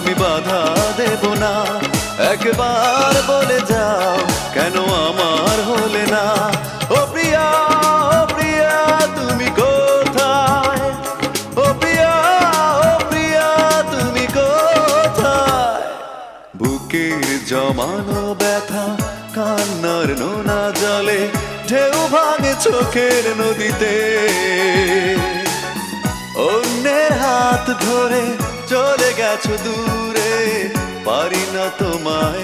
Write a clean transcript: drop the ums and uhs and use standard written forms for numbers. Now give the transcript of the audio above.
আমি বাধা দেব না। একবার বলে যাও কেন আমার হলে না। ও প্রিয়া, ও প্রিয়া তুমি কোথায়? ও প্রিয়া, ও প্রিয়া তুমি কোথায়? বুকের জমানো ব্যথা কান্নার নোনা জলে ঢেউ ভাঙে চোখের নদীতে। অন্যের হাত ধরে চলে গেছো দূরে, পারি না তোমায়